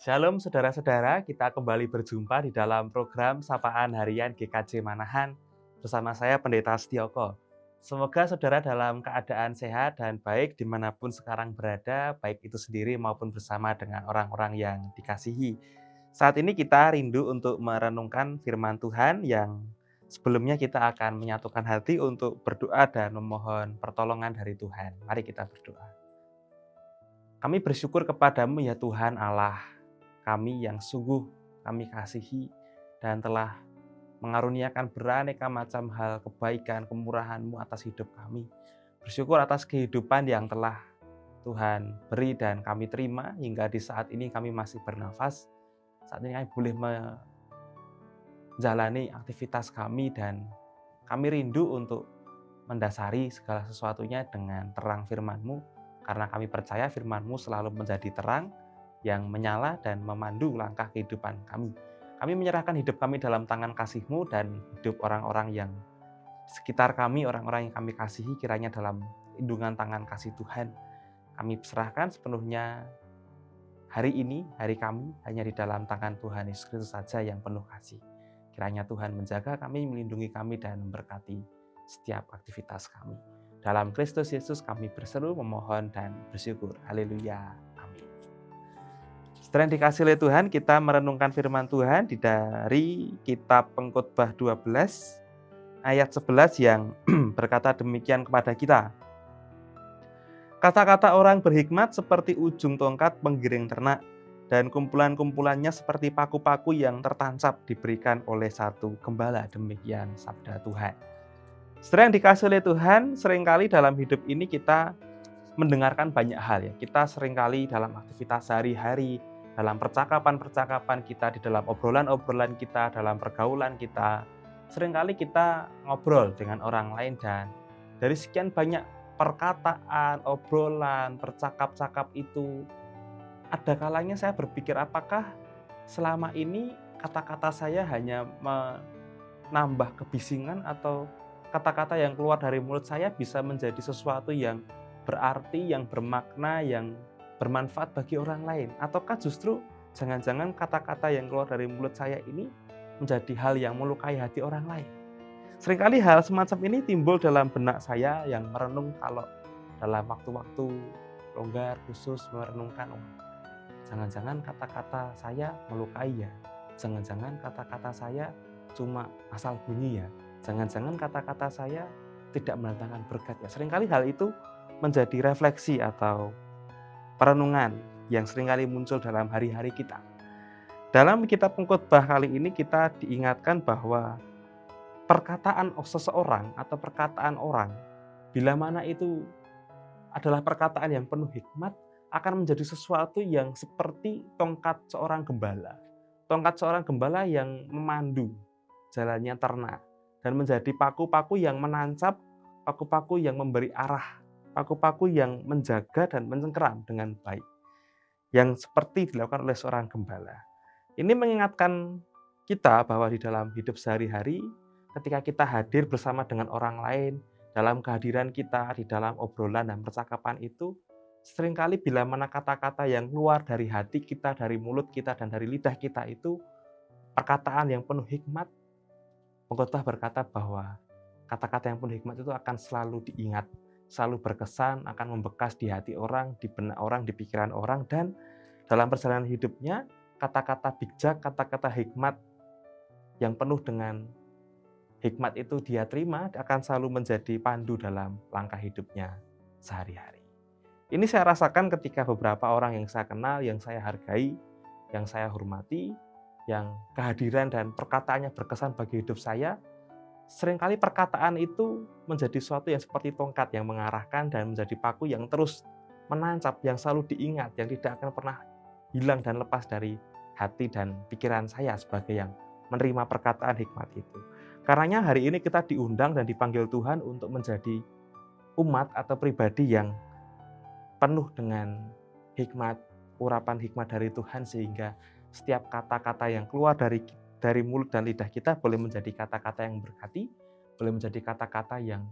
Shalom saudara-saudara, kita kembali berjumpa di dalam program Sapaan Harian GKJ Manahan bersama saya Pendeta Setioko. Semoga saudara dalam keadaan sehat dan baik dimanapun sekarang berada, baik itu sendiri maupun bersama dengan orang-orang yang dikasihi. Saat ini kita rindu untuk merenungkan firman Tuhan yang sebelumnya kita akan menyatukan hati untuk berdoa dan memohon pertolongan dari Tuhan. Mari kita berdoa. Kami bersyukur kepadamu ya Tuhan Allah kami yang sungguh kami kasihi dan telah mengaruniakan beraneka macam hal kebaikan, kemurahan-Mu atas hidup kami. Bersyukur atas kehidupan yang telah Tuhan beri dan kami terima hingga di saat ini kami masih bernafas. Saat ini kami boleh menjalani aktivitas kami dan kami rindu untuk mendasari segala sesuatunya dengan terang firman-Mu karena kami percaya firman-Mu selalu menjadi terang yang menyala dan memandu langkah kehidupan kami. Kami menyerahkan hidup kami dalam tangan kasih-Mu dan hidup orang-orang yang sekitar kami, orang-orang yang kami kasihi kiranya dalam lindungan tangan kasih Tuhan. Kami serahkan sepenuhnya hari ini, hari kami, hanya di dalam tangan Tuhan Yesus Kristus saja yang penuh kasih. Kiranya Tuhan menjaga kami, melindungi kami, dan memberkati setiap aktivitas kami. Dalam Kristus Yesus kami berseru, memohon, dan bersyukur. Haleluya. Setelah dikasih oleh Tuhan, kita merenungkan firman Tuhan dari kitab Pengkhotbah 12 ayat 11 yang berkata demikian kepada kita. Kata-kata orang berhikmat seperti ujung tongkat penggiring ternak dan kumpulan-kumpulannya seperti paku-paku yang tertancap diberikan oleh satu gembala. Demikian sabda Tuhan. Setelah yang dikasih oleh Tuhan, seringkali dalam hidup ini kita mendengarkan banyak hal ya. Kita seringkali dalam aktivitas sehari-hari, dalam percakapan-percakapan kita, di dalam obrolan-obrolan kita, dalam pergaulan kita, seringkali kita ngobrol dengan orang lain dan dari sekian banyak perkataan, obrolan, percakap-cakap itu, ada kalanya saya berpikir apakah selama ini kata-kata saya hanya menambah kebisingan atau kata-kata yang keluar dari mulut saya bisa menjadi sesuatu yang berarti, yang bermakna, yang bermanfaat bagi orang lain? Ataukah justru jangan-jangan kata-kata yang keluar dari mulut saya ini menjadi hal yang melukai hati orang lain? Seringkali hal semacam ini timbul dalam benak saya yang merenung kalau dalam waktu-waktu longgar khusus merenungkan, jangan-jangan kata-kata saya melukai ya, jangan-jangan kata-kata saya cuma asal bunyi ya, jangan-jangan kata-kata saya tidak mendatangkan berkat ya. Seringkali hal itu menjadi refleksi atau perenungan yang seringkali muncul dalam hari-hari kita. Dalam kitab Pengkhotbah kali ini kita diingatkan bahwa perkataan seseorang atau perkataan orang, bila mana itu adalah perkataan yang penuh hikmat, akan menjadi sesuatu yang seperti tongkat seorang gembala. Tongkat seorang gembala yang memandu jalannya ternak dan menjadi paku-paku yang menancap, paku-paku yang memberi arah, paku-paku yang menjaga dan mencengkeram dengan baik, yang seperti dilakukan oleh seorang gembala. Ini mengingatkan kita bahwa di dalam hidup sehari-hari, ketika kita hadir bersama dengan orang lain, dalam kehadiran kita, di dalam obrolan dan percakapan itu, seringkali bila mana kata-kata yang keluar dari hati kita, dari mulut kita, dan dari lidah kita itu, perkataan yang penuh hikmat, Pengkhotbah berkata bahwa kata-kata yang penuh hikmat itu akan selalu diingat, selalu berkesan, akan membekas di hati orang, di benak orang, di pikiran orang, dan dalam perjalanan hidupnya, kata-kata bijak, kata-kata hikmat yang penuh dengan hikmat itu dia terima akan selalu menjadi pandu dalam langkah hidupnya sehari-hari. Ini saya rasakan ketika beberapa orang yang saya kenal, yang saya hargai, yang saya hormati, yang kehadiran dan perkataannya berkesan bagi hidup saya, seringkali perkataan itu menjadi sesuatu yang seperti tongkat yang mengarahkan dan menjadi paku yang terus menancap, yang selalu diingat, yang tidak akan pernah hilang dan lepas dari hati dan pikiran saya sebagai yang menerima perkataan hikmat itu. Karenanya hari ini kita diundang dan dipanggil Tuhan untuk menjadi umat atau pribadi yang penuh dengan hikmat, urapan hikmat dari Tuhan sehingga setiap kata-kata yang keluar dari mulut dan lidah kita boleh menjadi kata-kata yang berkati, boleh menjadi kata-kata yang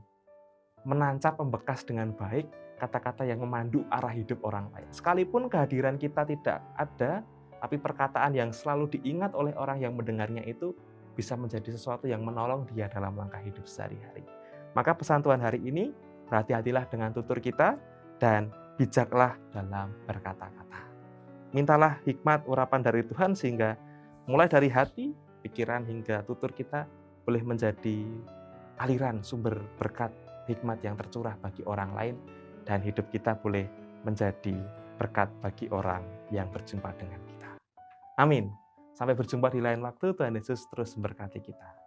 menancap, membekas dengan baik, kata-kata yang memandu arah hidup orang lain. Sekalipun kehadiran kita tidak ada, tapi perkataan yang selalu diingat oleh orang yang mendengarnya itu bisa menjadi sesuatu yang menolong dia dalam langkah hidup sehari-hari. Maka pesan Tuhan hari ini, berhati-hatilah dengan tutur kita dan bijaklah dalam berkata-kata. Mintalah hikmat urapan dari Tuhan sehingga mulai dari hati, pikiran hingga tutur kita boleh menjadi aliran sumber berkat hikmat yang tercurah bagi orang lain dan hidup kita boleh menjadi berkat bagi orang yang berjumpa dengan kita. Amin. Sampai berjumpa di lain waktu, Tuhan Yesus terus memberkati kita.